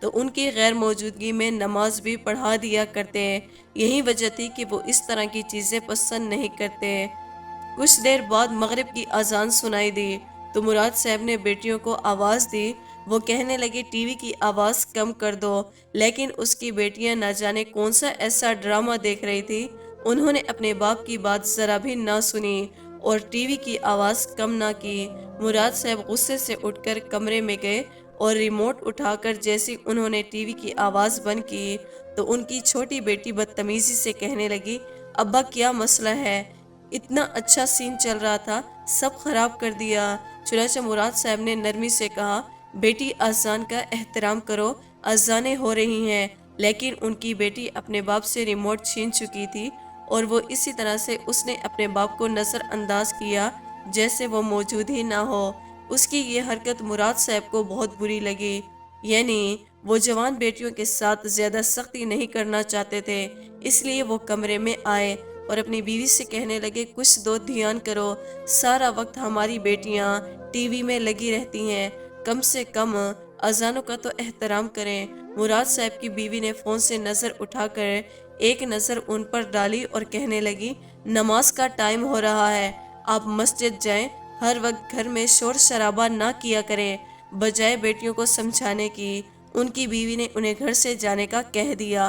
تو ان کی غیر موجودگی میں نماز بھی پڑھا دیا کرتے۔ یہی وجہ تھی کہ وہ اس طرح کی چیزیں پسند نہیں کرتے۔ کچھ دیر بعد مغرب کی اذان سنائی دی تو مراد صاحب نے بیٹیوں کو آواز دی۔ وہ کہنے لگے ٹی وی کی آواز کم کر دو، لیکن اس کی بیٹیاں نہ جانے کون سا ایسا ڈرامہ دیکھ رہی تھی، انہوں نے اپنے باپ کی بات ذرا بھی نہ سنی اور ٹی وی کی آواز کم نہ کی۔ مراد صاحب غصے سے اٹھ کر کمرے میں گئے اور ریموٹ اٹھا کر جیسے انہوں نے ٹی وی کی آواز بند کی تو ان کی چھوٹی بیٹی بدتمیزی سے کہنے لگی، ابا کیا مسئلہ ہے؟ اتنا اچھا سین چل رہا تھا، سب خراب کر دیا۔ چنانچہ مراد صاحب نے نرمی سے کہا، بیٹی اذان کا احترام کرو، اذانیں ہو رہی ہیں۔ لیکن ان کی بیٹی اپنے باپ سے ریموٹ چھین چکی تھی اور وہ اسی طرح سے اس نے اپنے باپ کو نظر انداز کیا جیسے وہ موجود ہی نہ ہو۔ اس کی یہ حرکت مراد صاحب کو بہت بری لگی، یعنی وہ جوان بیٹیوں کے ساتھ زیادہ سختی نہیں کرنا چاہتے تھے، اس لیے وہ کمرے میں آئے اور اپنی بیوی سے کہنے لگے، کچھ دو دھیان کرو، سارا وقت ہماری بیٹیاں ٹی وی میں لگی رہتی ہیں، کم سے کم اذانوں کا تو احترام کریں۔ مراد صاحب کی بیوی نے فون سے نظر اٹھا کر ایک نظر ان پر ڈالی اور کہنے لگی، نماز کا ٹائم ہو رہا ہے، آپ مسجد جائیں، ہر وقت گھر میں شور شرابہ نہ کیا کریں۔ بجائے بیٹیوں کو سمجھانے کی، ان کی بیوی نے انہیں گھر سے جانے کا کہہ دیا۔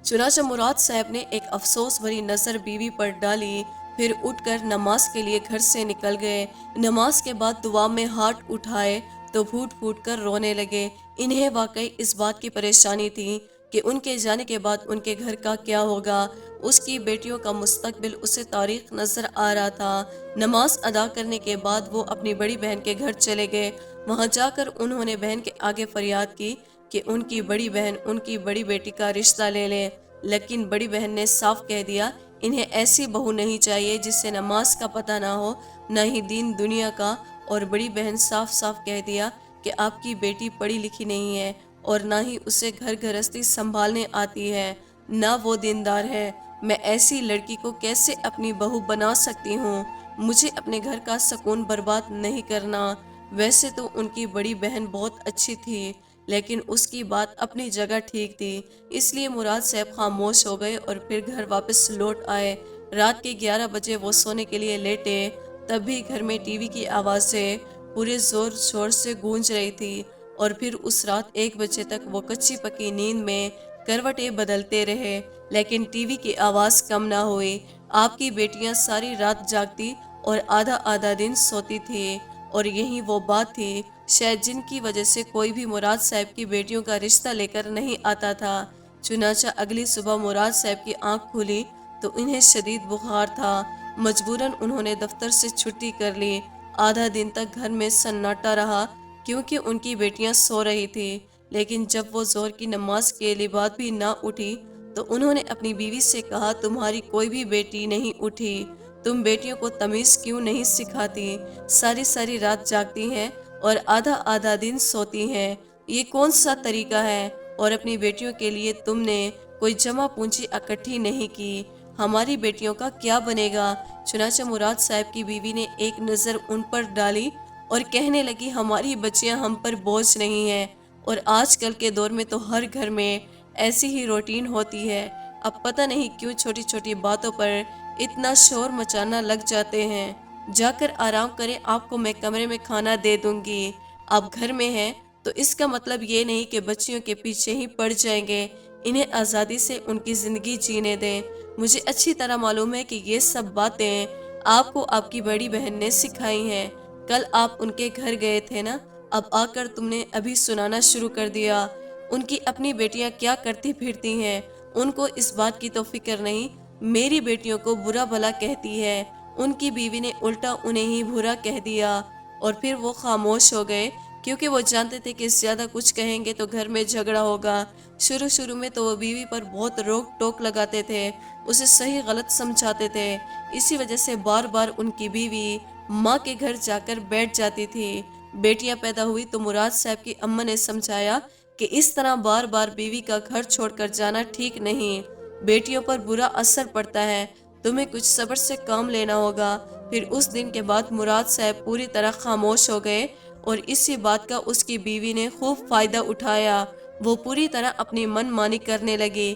چنانچہ مراد صاحب نے ایک افسوس بھری نظر بیوی پر ڈالی، پھر اٹھ کر نماز کے لیے گھر سے نکل گئے۔ نماز کے بعد دعا میں ہاتھ اٹھائے تو پھوٹ پھوٹ کر رونے لگے۔ انہیں واقعی اس بات کی پریشانی تھی کہ ان کے جانے کے بعد ان کے گھر کا کیا ہوگا۔ اس کی بیٹیوں کا مستقبل اسے تاریک نظر آ رہا تھا۔ نماز ادا کرنے کے بعد وہ اپنی بڑی بہن کے گھر چلے گئے۔ وہاں جا کر انہوں نے بہن کے آگے فریاد کی کہ ان کی بڑی بہن ان کی بڑی بیٹی کا رشتہ لے لے، لیکن بڑی بہن نے صاف کہہ دیا، انہیں ایسی بہو نہیں چاہیے جس سے نماز کا پتہ نہ ہو، نہ ہی دین دنیا کا۔ اور بڑی بہن صاف صاف کہہ دیا کہ آپ کی بیٹی پڑھی لکھی نہیں ہے اور نہ ہی اسے گھر گھرستی سنبھالنے آتی ہے، نہ وہ دیندار ہے۔ میں ایسی لڑکی کو کیسے اپنی بہو بنا سکتی ہوں؟ مجھے اپنے گھر کا سکون برباد نہیں کرنا۔ ویسے تو ان کی بڑی بہن بہت اچھی تھی، لیکن اس کی بات اپنی جگہ ٹھیک تھی، اس لیے مراد صاحب خاموش ہو گئے اور پھر گھر واپس لوٹ آئے۔ رات کے 11 بجے وہ سونے کے لیے لیٹے، تب بھی گھر میں ٹی وی کی آوازیں پورے زور شور سے گونج رہی تھی اور پھر اس رات 1 بجے تک وہ کچی پکی نیند میں کروٹیں بدلتے رہے، لیکن ٹی وی کی آواز کم نہ ہوئی۔ آپ کی بیٹیاں ساری رات جاگتی اور آدھا آدھا دن سوتی تھی، اور یہی وہ بات تھی شاید جن کی وجہ سے کوئی بھی مراد صاحب کی بیٹیوں کا رشتہ لے کر نہیں آتا تھا۔ چنانچہ اگلی صبح مراد صاحب کی آنکھ کھلی تو انہیں شدید بخار تھا۔ مجبوراً انہوں نے دفتر سے چھٹی کر لی۔ آدھا دن تک گھر میں سناٹا رہا کیونکہ ان کی بیٹیاں سو رہی تھی، لیکن جب وہ ظہر کی نماز کے لیے بعد بھی نہ اٹھی تو انہوں نے اپنی بیوی سے کہا، تمہاری کوئی بھی بیٹی نہیں اٹھی، تم بیٹیوں کو تمیز کیوں نہیں سکھاتی؟ ساری ساری رات جاگتی ہیں اور آدھا آدھا دن سوتی ہیں، یہ کون سا طریقہ ہے؟ اور اپنی بیٹیوں کے لیے تم نے کوئی جمع پونجی اکٹھی نہیں کی، ہماری بیٹیوں کا کیا بنے گا؟ چنانچہ مراد صاحب کی بیوی نے ایک نظر ان پر ڈالی اور کہنے لگی، ہماری بچیاں ہم پر بوجھ نہیں ہیں، اور آج کل کے دور میں تو ہر گھر میں ایسی ہی روٹین ہوتی ہے، اب پتہ نہیں کیوں چھوٹی چھوٹی باتوں پر اتنا شور مچانا لگ جاتے ہیں۔ جا کر آرام کریں، آپ کو میں کمرے میں کھانا دے دوں گی۔ آپ گھر میں ہیں تو اس کا مطلب یہ نہیں کہ بچیوں کے پیچھے ہی پڑ جائیں گے، انہیں آزادی سے ان کی زندگی جینے دیں۔ مجھے اچھی طرح معلوم ہے کہ یہ سب باتیں آپ کو آپ کی بڑی بہن نے سکھائی ہیں، کل آپ ان کے گھر گئے تھے نا، اب آ کر تم نے ابھی سنانا شروع کر دیا۔ ان کی اپنی بیٹیاں کیا کرتی پھرتی ہیں، ان کو اس بات کی تو فکر نہیں، میری بیٹیوں کو برا بھلا کہتی ہے۔ ان کی بیوی نے الٹا انہیں ہی برا کہہ دیا اور پھر وہ خاموش ہو گئے کیونکہ وہ جانتے تھے کہ زیادہ کچھ کہیں گے تو گھر میں جھگڑا ہوگا۔ شروع میں تو وہ بیوی پر بہت روک ٹوک لگاتے تھے، اسے صحیح غلط سمجھاتے تھے، اسی وجہ سے بار بار ان کی بیوی ماں کے گھر جا کر بیٹھ جاتی تھی۔ بیٹیاں پیدا ہوئی تو مراد صاحب کی اماں نے سمجھایا کہ اس طرح بار بار بیوی کا گھر چھوڑ کر جانا ٹھیک نہیں، بیٹیوں پر برا اثر پڑتا ہے، تمہیں کچھ صبر سے کام لینا ہوگا۔ پھر اس دن کے بعد مراد صاحب پوری طرح خاموش ہو گئے اور اسی بات کا اس کی بیوی نے خوب فائدہ اٹھایا۔ وہ پوری طرح اپنی من مانی کرنے لگے۔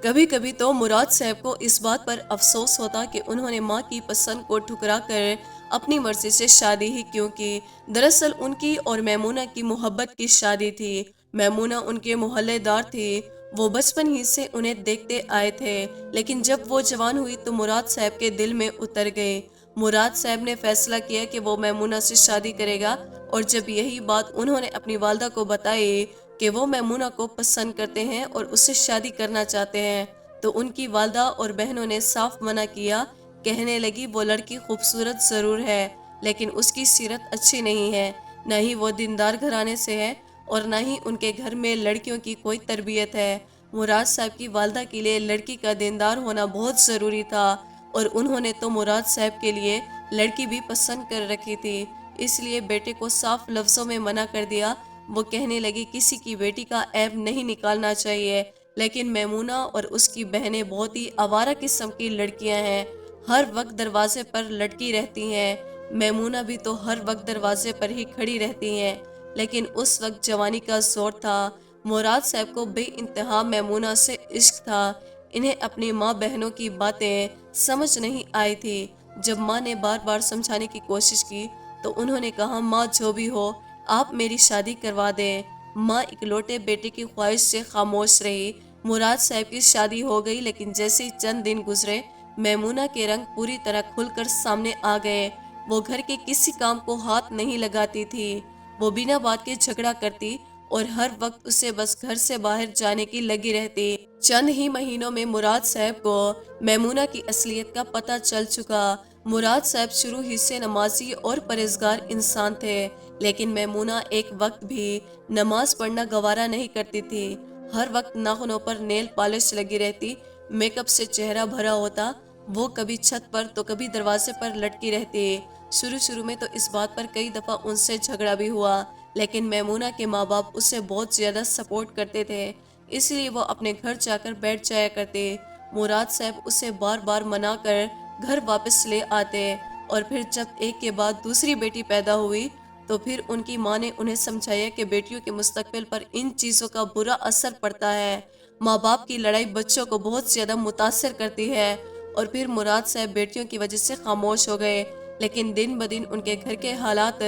کبھی کبھی تو مراد صاحب کو اس بات پر افسوس ہوتا کہ انہوں نے ماں کی پسند کو ٹھکرا کر اپنی مرضی سے شادی ہی کیوں کی۔ دراصل ان کی اور میمونہ کی محبت کی شادی تھی۔ میمونہ ان کے محلے دار تھی، وہ بچپن ہی سے انہیں دیکھتے آئے تھے، لیکن جب وہ جوان ہوئی تو مراد صاحب کے دل میں اتر گئے۔ مراد صاحب نے فیصلہ کیا کہ وہ میمونہ سے شادی کرے گا، اور جب یہی بات انہوں نے اپنی والدہ کو بتائی کہ وہ میمونہ کو پسند کرتے ہیں اور اس سے شادی کرنا چاہتے ہیں، تو ان کی والدہ اور بہنوں نے صاف منع کیا۔ کہنے لگی وہ لڑکی خوبصورت ضرور ہے، لیکن اس کی سیرت اچھی نہیں ہے، نہ ہی وہ دیندار گھرانے سے ہے اور نہ ہی ان کے گھر میں لڑکیوں کی کوئی تربیت ہے۔ مراد صاحب کی والدہ کے لیے لڑکی کا دیندار ہونا بہت ضروری تھا، اور انہوں نے تو مراد صاحب کے لیے لڑکی بھی پسند کر رکھی تھی، اس لیے بیٹے کو صاف لفظوں میں منع کر دیا۔ وہ کہنے لگی کسی کی بیٹی کا عیب نہیں نکالنا چاہیے، لیکن میمونہ اور اس کی بہنیں بہت ہی آوارہ قسم کی لڑکیاں ہیں، ہر وقت دروازے پر لٹکی رہتی ہیں۔ میمونہ بھی تو ہر وقت دروازے پر ہی کھڑی رہتی ہیں، لیکن اس وقت جوانی کا زور تھا۔ مراد صاحب کو بے انتہا میمونہ سے عشق تھا۔ انہیں اپنی ماں بہنوں کی باتیں سمجھ نہیں آئی تھی۔ جب ماں نے بار بار سمجھانے کی کوشش کی تو انہوں نے کہا ماں جو بھی ہو آپ میری شادی کروا دیں۔ ماں اکلوٹے بیٹے کی خواہش سے خاموش رہی۔ مراد صاحب کی شادی ہو گئی، لیکن جیسے ہی چند دن گزرے میمونہ کے رنگ پوری طرح کھل کر سامنے آ گئے۔ وہ گھر کے کسی کام کو ہاتھ نہیں لگاتی تھی، وہ بنا بات کے جھگڑا کرتی اور ہر وقت اسے بس گھر سے باہر جانے کی لگی رہتی۔ چند ہی مہینوں میں مراد صاحب کو میمونہ کی اصلیت کا پتہ چل چکا۔ مراد صاحب شروع ہی سے نمازی اور پرہیزگار انسان تھے، لیکن میمونہ ایک وقت بھی نماز پڑھنا گوارا نہیں کرتی تھی۔ ہر وقت ناخنوں پر نیل پالش لگی رہتی، میک اپ سے چہرہ بھرا ہوتا، وہ کبھی چھت پر تو کبھی دروازے پر لٹکی رہتی۔ شروع میں تو اس بات پر کئی دفعہ ان سے جھگڑا بھی ہوا، لیکن میمونہ کے ماں باپ اسے بہت زیادہ سپورٹ کرتے تھے، اس لیے وہ اپنے گھر جا کر بیٹھ جایا کرتے۔ مراد صاحب اسے بار بار منا کر گھر واپس لے آتے، اور پھر جب ایک کے بعد دوسری بیٹی پیدا ہوئی تو پھر ان کی ماں نے انہیں سمجھایا کہ بیٹیوں کے مستقبل پر ان چیزوں کا برا اثر پڑتا ہے۔ ماں باپ کی لڑائی بچوں کو بہت زیادہ متاثر کرتی ہے، اور پھر مراد صاحب بیٹیوں کی وجہ سے خاموش ہو گئے، لیکن دن بدن ان کے گھر کے حالات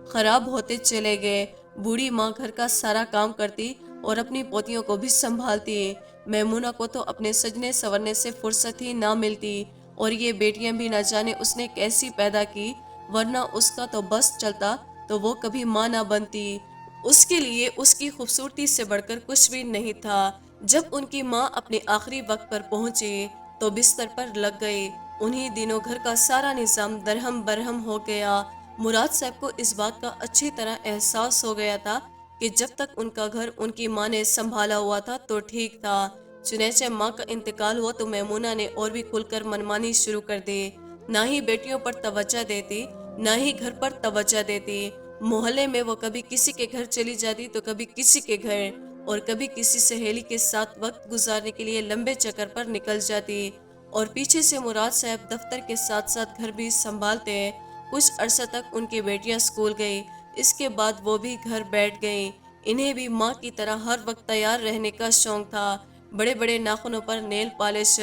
خراب ہوتے چلے گئے۔ بوڑھی ماں گھر کا سارا کام کرتی اور اپنی پوتیوں کو بھی سنبھالتی۔ میمونہ کو تو اپنے سجنے سورنے سے فرصت ہی نہ ملتی، اور یہ بیٹیاں بھی نہ جانے اس نے کیسی پیدا کی، ورنہ اس کا تو بس چلتا تو وہ کبھی ماں نہ بنتی۔ اس کے لیے اس کی خوبصورتی سے بڑھ کر کچھ بھی نہیں تھا۔ جب ان کی ماں اپنے آخری وقت پر پہنچی تو بستر پر لگ گئی۔ انہی دنوں گھر کا سارا نظام درہم برہم ہو گیا۔ مراد صاحب کو اس بات کا اچھی طرح احساس ہو گیا تھا کہ جب تک ان کا گھر ان کی ماں نے سنبھالا ہوا تھا تو ٹھیک تھا، چنانچہ ماں کا انتقال ہوا تو میمونہ نے اور بھی کھل کر منمانی شروع کر دی۔ نہ ہی بیٹیوں پر توجہ دیتی، نہ ہی گھر پر توجہ دیتی۔ محلے میں وہ کبھی کسی کے گھر چلی جاتی تو کبھی کسی کے گھر، اور کبھی کسی سہیلی کے ساتھ وقت گزارنے کے لیے لمبے چکر پر نکل جاتی، اور پیچھے سے مراد صاحب دفتر کے ساتھ ساتھ گھر بھی سنبھالتے۔ کچھ عرصہ تک ان کی بیٹیاں اسکول گئی، اس کے بعد وہ بھی گھر بیٹھ گئیں۔ انہیں بھی ماں کی طرح ہر وقت تیار رہنے کا شوق تھا۔ بڑے بڑے ناخنوں پر نیل پالش،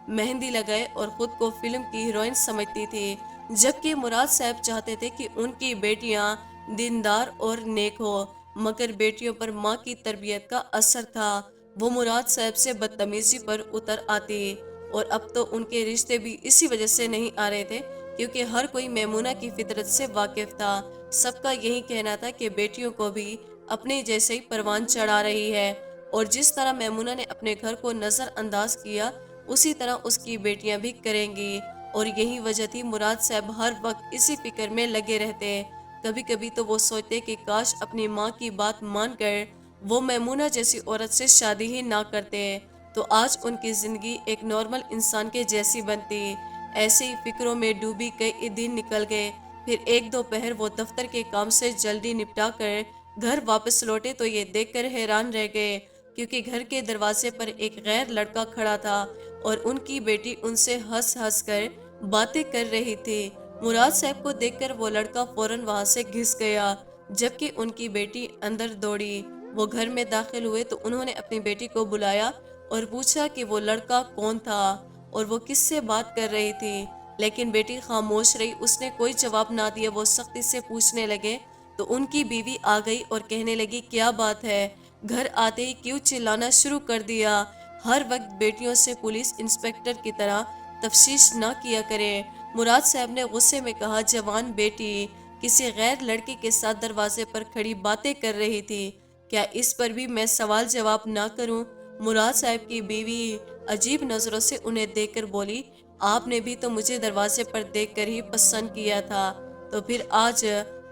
مہندی لگائے اور خود کو فلم کی ہیروئن سمجھتی تھی، جبکہ مراد صاحب چاہتے تھے کہ ان کی بیٹیاں دیندار اور نیک ہو، مگر بیٹیوں پر ماں کی تربیت کا اثر تھا۔ وہ مراد صاحب سے بدتمیزی پر اتر آتی، اور اب تو ان کے رشتے بھی اسی وجہ سے نہیں آ رہے تھے کیونکہ ہر کوئی میمونہ کی فطرت سے واقف تھا۔ سب کا یہی کہنا تھا کہ بیٹیوں کو بھی اپنے جیسے ہی پروان چڑھا رہی ہے، اور جس طرح میمونہ نے اپنے گھر کو نظر انداز کیا اسی طرح اس کی بیٹیاں بھی کریں گی، اور یہی وجہ تھی مراد صاحب ہر وقت اسی فکر میں لگے رہتے۔ کبھی کبھی تو وہ سوچتے کہ کاش اپنی ماں کی بات مان کر وہ میمونہ جیسی عورت سے شادی ہی نہ کرتے، تو آج ان کی زندگی ایک نارمل انسان کے جیسی بنتی۔ ایسے ہی فکروں میں ڈوبی کئی دن نکل گئے۔ پھر ایک دوپہر وہ دفتر کے کام سے جلدی نپٹا کر گھر واپس لوٹے تو یہ دیکھ کر حیران رہ گئے، کیونکہ گھر کے دروازے پر ایک غیر لڑکا کھڑا تھا اور ان کی بیٹی ان سے ہنس ہنس کر باتیں کر رہی تھی۔ مراد صاحب کو دیکھ کر وہ لڑکا فوراً وہاں سے گھس گیا، جبکہ ان کی بیٹی اندر دوڑی۔ وہ گھر میں داخل ہوئے تو انہوں نے اپنی بیٹی کو بلایا اور پوچھا کہ وہ لڑکا کون تھا اور وہ کس سے بات کر رہی تھی، لیکن بیٹی خاموش رہی، اس نے کوئی جواب نہ دیا۔ وہ سختی سے پوچھنے لگے تو ان کی بیوی آ گئی اور کہنے لگی کیا بات ہے، گھر آتے ہی کیوں چلانا شروع کر دیا؟ ہر وقت بیٹیوں سے پولیس انسپیکٹر کی طرح تفتیش نہ کیا کرے۔ مراد صاحب نے غصے میں کہا جوان بیٹی کسی غیر لڑکی کے ساتھ دروازے پر کھڑی باتیں کر رہی تھی، کیا اس پر بھی میں سوال جواب نہ کروں؟ مراد صاحب کی بیوی عجیب نظروں سے انہیں دیکھ کر بولی آپ نے بھی تو مجھے دروازے پر دیکھ کر ہی پسند کیا تھا، تو پھر آج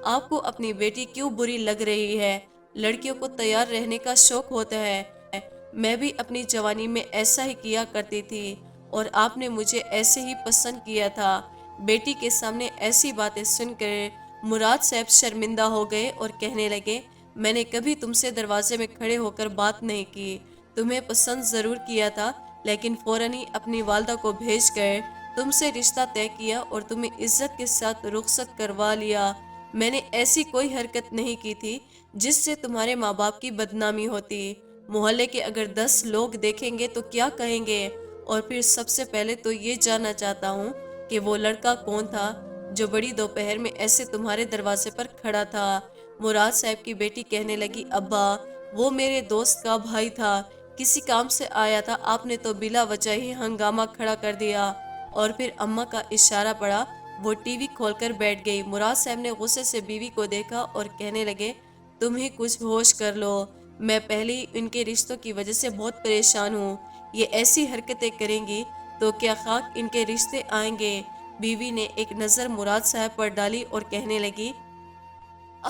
آپ کو اپنی بیٹی کیوں بری لگ رہی ہے؟ لڑکیوں کو تیار رہنے کا شوق ہوتا ہے، میں بھی اپنی جوانی میں ایسا ہی کیا کرتی تھی اور آپ نے مجھے ایسے ہی پسند کیا تھا۔ بیٹی کے سامنے ایسی باتیں سن کر مراد صاحب شرمندہ ہو گئے اور کہنے لگے میں نے کبھی تم سے دروازے میں کھڑے ہو کر بات نہیں کی، تمہیں پسند ضرور کیا تھا، لیکن فوراً ہی اپنی والدہ کو بھیج کر تم سے رشتہ طے کیا اور تمہیں عزت کے ساتھ رخصت کروا لیا۔ میں نے ایسی کوئی حرکت نہیں کی تھی جس سے تمہارے ماں باپ کی بدنامی ہوتی۔ محلے کے اگر 10 لوگ دیکھیں گے تو کیا کہیں گے؟ اور پھر سب سے پہلے تو یہ جاننا چاہتا ہوں کہ وہ لڑکا کون تھا جو بڑی دوپہر میں ایسے تمہارے دروازے پر کھڑا تھا؟ مراد صاحب کی بیٹی کہنے لگی ابا وہ میرے دوست کا بھائی تھا، کسی کام سے آیا تھا، آپ نے تو بلا وجہ ہی ہنگامہ کھڑا کر دیا۔ اور پھر اماں کا اشارہ پڑا، وہ ٹی وی کھول کر بیٹھ گئی۔ مراد صاحب نے غصے سے بیوی کو دیکھا اور کہنے لگے تم ہی کچھ ہوش کر لو، میں پہلے ہی ان کے رشتوں کی وجہ سے بہت پریشان ہوں، یہ ایسی حرکتیں کریں گی تو کیا خاک ان کے رشتے آئیں گے؟ بیوی نے ایک نظر مراد صاحب پر ڈالی اور کہنے لگی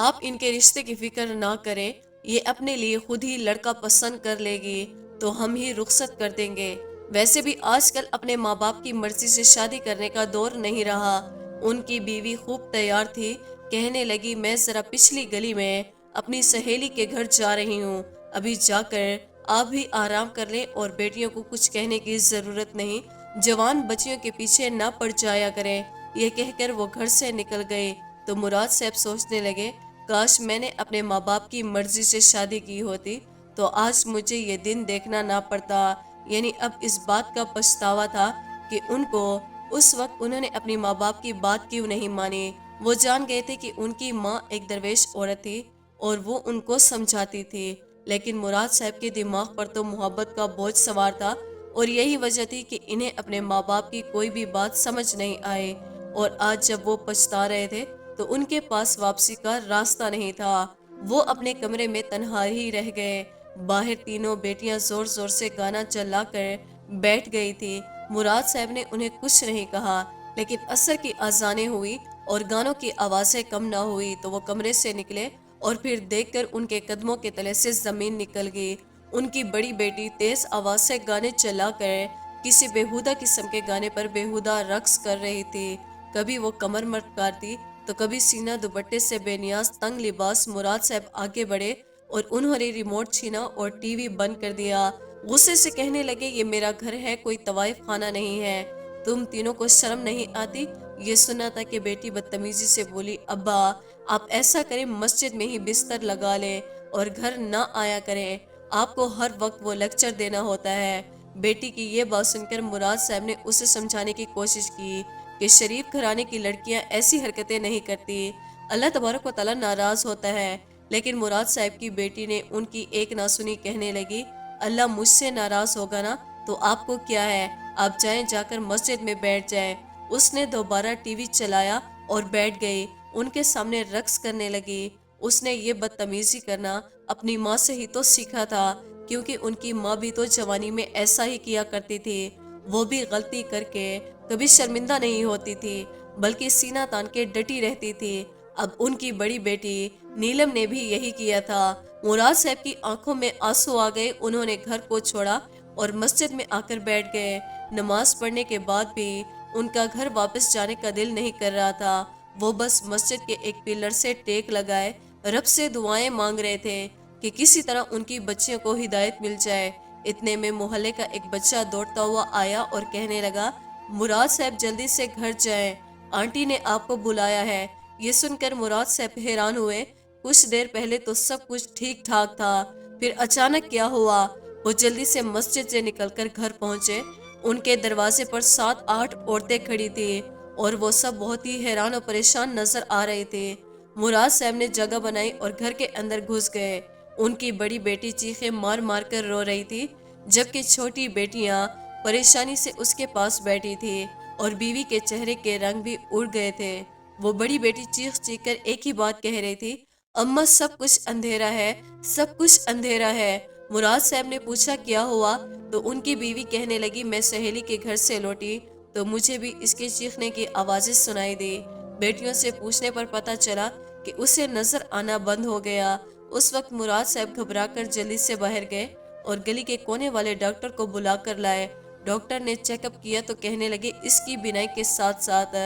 آپ ان کے رشتے کی فکر نہ کریں، یہ اپنے لیے خود ہی لڑکا پسند کر لے گی تو ہم ہی رخصت کر دیں گے۔ ویسے بھی آج کل اپنے ماں باپ کی مرضی سے شادی کرنے کا دور نہیں رہا۔ ان کی بیوی خوب تیار تھی، کہنے لگی میں ذرا پچھلی گلی میں اپنی سہیلی کے گھر جا رہی ہوں، ابھی جا کر آپ بھی آرام کر لیں اور بیٹیوں کو کچھ کہنے کی ضرورت نہیں، جوان بچیوں کے پیچھے نہ پڑ جایا کریں۔ یہ کہہ کر وہ گھر سے نکل گئے تو مراد صاحب سوچنے لگے کاش میں نے اپنے ماں باپ کی مرضی سے شادی کی ہوتی تو آج مجھے یہ دن دیکھنا نہ پڑتا۔ یعنی اب اس بات کا پچھتاوا تھا کہ ان کو اس وقت انہوں نے اپنی ماں باپ کی بات کیوں نہیں مانی۔ وہ جان گئے تھے کہ ان کی ماں ایک درویش عورت تھی اور وہ ان کو سمجھاتی تھی، لیکن مراد صاحب کے دماغ پر تو محبت کا بوجھ سوار تھا اور یہی وجہ تھی کہ انہیں اپنے ماں باپ کی کوئی بھی بات سمجھ نہیں آئے، اور آج جب وہ پچھتا رہے تھے تو ان کے پاس واپسی کا راستہ نہیں تھا۔ وہ اپنے کمرے میں تنہا ہی رہ گئے۔ باہر تینوں بیٹیاں زور زور سے گانا چلا کر بیٹھ گئی تھی۔ مراد صاحب نے انہیں کچھ نہیں کہا، لیکن عصر کی اذانیں ہوئی اور گانوں کی آوازیں کم نہ ہوئی تو وہ کمرے سے نکلے اور پھر دیکھ کر ان کے قدموں کے تلے سے زمین نکل گئی۔ ان کی بڑی بیٹی تیز آواز سے گانے چلا کر کسی بےہودہ قسم کے گانے پر بےہودہ رقص کر رہی تھی، کبھی وہ کمر مٹکاتی تو کبھی سینہ دوپٹے سے بے نیاز تنگ لباس۔ مراد صاحب آگے بڑھے اور انہوں نے ریموٹ چھینا اور ٹی وی بند کر دیا۔ غصے سے کہنے لگے یہ میرا گھر ہے، کوئی طوائف خانہ نہیں ہے، تم تینوں کو شرم نہیں آتی؟ یہ سنا تھا کہ بیٹی بدتمیزی سے بولی ابا آپ ایسا کریں مسجد میں ہی بستر لگا لیں اور گھر نہ آیا کریں، آپ کو ہر وقت وہ لیکچر دینا ہوتا ہے۔ بیٹی کی یہ بات سن کر مراد صاحب نے اسے سمجھانے کی کوشش کی کہ شریف گھرانے کی لڑکیاں ایسی حرکتیں نہیں کرتی، اللہ تبارک و تعالیٰ ناراض ہوتا ہے، لیکن مراد صاحب کی بیٹی نے ان کی ایک نہ سنی، کہنے لگی اللہ مجھ سے ناراض ہوگا نا تو آپ کو کیا ہے، آپ جائیں جا کر مسجد میں بیٹھ جائیں۔ اس نے دوبارہ ٹی وی چلایا اور بیٹھ گئی، ان کے سامنے رقص کرنے لگی۔ اس نے یہ بدتمیزی کرنا اپنی ماں سے ہی تو سیکھا تھا، کیونکہ ان کی ماں بھی تو جوانی میں ایسا ہی کیا کرتی تھی، وہ بھی غلطی کر کے کبھی شرمندہ نہیں ہوتی تھی بلکہ سینہ تان کے ڈٹی رہتی تھی۔ اب ان کی بڑی بیٹی نیلم نے بھی یہی کیا تھا۔ مراد صاحب کی آنکھوں میں آنسو آ گئے، انہوں نے گھر کو چھوڑا اور مسجد میں آ کر بیٹھ گئے۔ نماز پڑھنے کے بعد بھی ان کا گھر واپس جانے کا دل نہیں کر رہا تھا، وہ بس مسجد کے ایک پلر سے ٹیک لگائے رب سے دعائیں مانگ رہے تھے کہ کسی طرح ان کی بچیوں کو ہدایت مل جائے۔ اتنے میں محلے کا ایک بچہ دوڑتا ہوا آیا اور کہنے لگا مراد صاحب جلدی سے گھر جائیں، آنٹی نے آپ کو بلایا ہے۔ یہ سن کر مراد صاحب حیران ہوئے، کچھ دیر پہلے تو سب کچھ ٹھیک ٹھاک تھا، پھر اچانک کیا ہوا، وہ جلدی سے مسجد سے نکل کر گھر پہنچے۔ ان کے دروازے پر 7-8 عورتیں کھڑی تھی اور وہ سب بہت ہی حیران اور پریشان نظر آ رہے تھے۔ مراد صاحب نے جگہ بنائی اور گھر کے اندر گھس گئے۔ ان کی بڑی بیٹی چیخیں مار مار کر رو رہی تھی، جبکہ چھوٹی بیٹیاں پریشانی سے اس کے پاس بیٹھی تھی اور بیوی کے چہرے کے رنگ بھی اڑ گئے تھے۔ وہ بڑی بیٹی چیخ چیخ کر ایک ہی بات کہہ رہی تھی، اماں سب کچھ اندھیرا ہے، سب کچھ اندھیرا ہے۔ مراد صاحب نے پوچھا کیا ہوا، تو ان کی بیوی کہنے لگی میں سہیلی کے گھر سے لوٹی تو مجھے بھی اس کے چیخنے کی آوازیں سنائی دی۔ بیٹیوں سے پوچھنے پر پتہ چلا کہ اسے نظر آنا بند ہو گیا۔ اس وقت مراد صاحب گھبرا کر جلدی سے باہر گئے اور گلی کے کونے والے ڈاکٹر کو بلا کر لائے۔ ڈاکٹر نے چیک اپ کیا تو کہنے لگے اس کی بینائی کے ساتھ ساتھ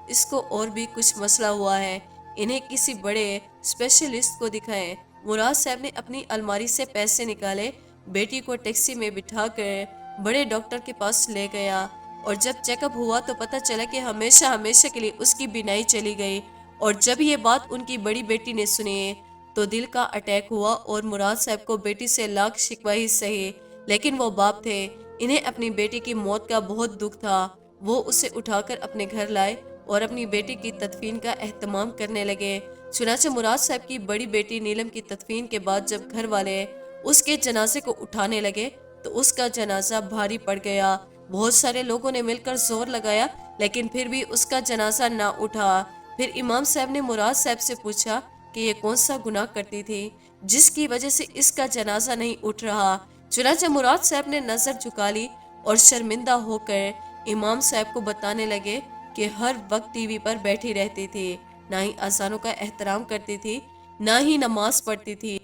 اس کو اور بھی کچھ مسئلہ ہوا ہے، انہیں کسی بڑے اسپیشلسٹ کو دکھائیں۔ مراد صاحب نے اپنی الماری سے پیسے نکالے، بیٹی کو ٹیکسی میں بٹھا کر بڑے ڈاکٹر کے پاس لے گیا اور جب چیک اپ ہوا تو پتہ چلا کہ ہمیشہ ہمیشہ کے لیے اس کی بینائی چلی گئی۔ اور جب یہ بات ان کی بڑی بیٹی نے سنی تو دل کا اٹیک ہوا اور مراد صاحب کو بیٹی سے لاکھ شکوہ ہی سہی، لیکن وہ باپ تھے، انہیں اپنی بیٹی کی موت کا بہت دکھ تھا۔ وہ اسے اٹھا کر اپنے گھر لائے اور اپنی بیٹی کی تدفین کا اہتمام کرنے لگے۔ چنانچہ مراد صاحب کی بڑی بیٹی نیلم کی تدفین کے بعد جب گھر والے اس کے جنازے کو اٹھانے لگے تو اس کا جنازہ بھاری پڑ گیا۔ بہت سارے لوگوں نے مل کر زور لگایا لیکن پھر بھی اس کا جنازہ نہ اٹھا۔ پھر امام صاحب نے مراد صاحب سے پوچھا کہ یہ کون سا گناہ کرتی تھی جس کی وجہ سے اس کا جنازہ نہیں اٹھ رہا۔ چنانچہ مراد صاحب نے نظر جھکا لی اور شرمندہ ہو کر امام صاحب کو بتانے لگے کہ ہر وقت ٹی وی پر بیٹھی رہتی تھی، نہ ہی اذانوں کا احترام کرتی تھی، نہ ہی نماز پڑھتی تھی۔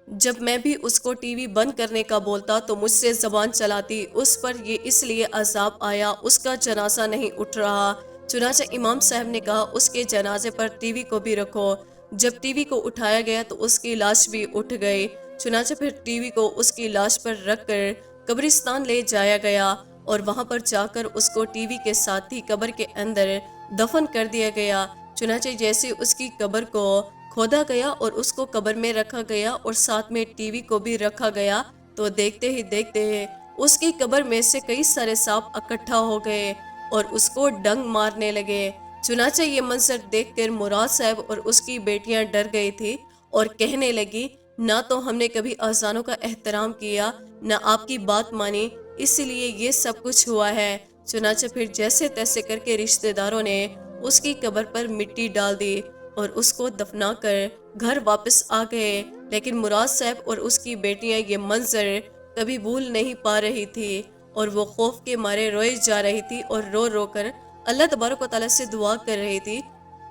جب میں بھی اس کو ٹی وی بند کرنے کا بولتا تو مجھ سے زبان چلاتی، اس پر یہ اس لیے عذاب آیا، اس کا جنازہ نہیں اٹھ رہا۔ چنانچہ امام صاحب نے کہا اس کے جنازے پر ٹی وی کو بھی رکھو۔ جب ٹی وی کو اٹھایا گیا تو اس کی لاش بھی اٹھ گئی۔ چنانچہ پھر ٹی وی کو اس کی لاش پر رکھ کر قبرستان لے جایا گیا اور وہاں پر جا کر اس کو ٹی وی کے ساتھ ہی قبر کے اندر دفن کر دیا گیا۔ چنانچہ جیسے اس کی قبر کو کھودا گیا اور اس کو قبر میں رکھا گیا اور ساتھ میں ٹی وی کو بھی رکھا گیا تو دیکھتے ہی دیکھتے اس کی قبر میں سے کئی سارے سانپ اکٹھا ہو گئے اور اس کو ڈنگ مارنے لگے۔ چنانچہ یہ منظر دیکھ کر مراد صاحب اور اس کی بیٹیاں ڈر گئی تھی اور کہنے لگی نہ تو ہم نے کبھی اذانوں کا احترام کیا، نہ آپ کی بات مانی، اسی لیے یہ سب کچھ ہوا ہے۔ چنانچہ پھر جیسے تیسے کر کے رشتہ داروں نے اس کی قبر پر مٹی ڈال دی اور اس کو دفنا کر گھر واپس آ گئے، لیکن مراد صاحب اور اس کی بیٹیاں یہ منظر کبھی بھول نہیں پا رہی تھی اور وہ خوف کے مارے روئی جا رہی تھی اور رو رو کر اللہ تبارک و تعالیٰ سے دعا کر رہی تھی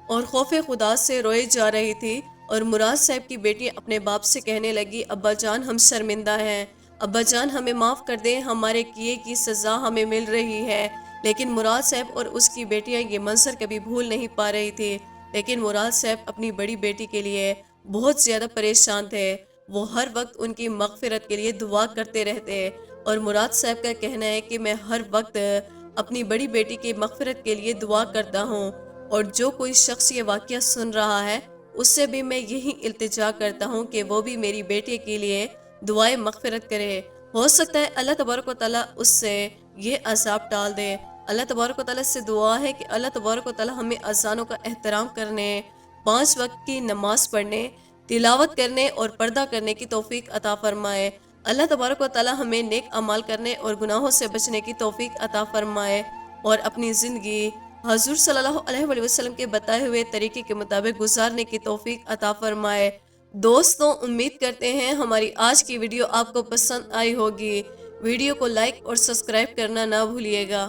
اور خوف خدا سے روئی جا رہی تھی۔ اور مراد صاحب کی بیٹی اپنے باپ سے کہنے لگی ابا جان ہم شرمندہ ہیں، ابا جان ہمیں معاف کر دیں، ہمارے کیے کی سزا ہمیں مل رہی ہے۔ لیکن مراد صاحب اور اس کی بیٹیاں یہ منظر کبھی بھول نہیں پا رہی تھی، لیکن مراد صاحب اپنی بڑی بیٹی کے لیے بہت زیادہ پریشان تھے۔ وہ ہر وقت ان کی مغفرت کے لیے دعا کرتے رہتے اور مراد صاحب کا کہنا ہے کہ میں ہر وقت اپنی بڑی بیٹی کی مغفرت کے لیے دعا کرتا ہوں اور جو کوئی شخص یہ واقعہ سن رہا ہے اس سے بھی میں یہی التجا کرتا ہوں کہ وہ بھی میری بیٹی کے لیے دعائیں مغفرت کرے۔ ہو سکتا ہے اللہ تبارک و تعالیٰ اس سے یہ عذاب ٹال دے۔ اللہ تبارک و تعالیٰ سے دعا ہے کہ اللہ تبارک و تعالیٰ ہمیں اذانوں کا احترام کرنے، 5 وقت کی نماز پڑھنے، تلاوت کرنے اور پردہ کرنے کی توفیق عطا فرمائے۔ اللہ تبارک و تعالیٰ ہمیں نیک اعمال کرنے اور گناہوں سے بچنے کی توفیق عطا فرمائے اور اپنی زندگی حضور صلی اللہ علیہ وآلہ وسلم کے بتائے ہوئے طریقے کے مطابق گزارنے کی توفیق عطا فرمائے۔ دوستوں امید کرتے ہیں ہماری آج کی ویڈیو آپ کو پسند آئی ہوگی۔ ویڈیو کو لائک اور سبسکرائب کرنا نہ بھولیے گا۔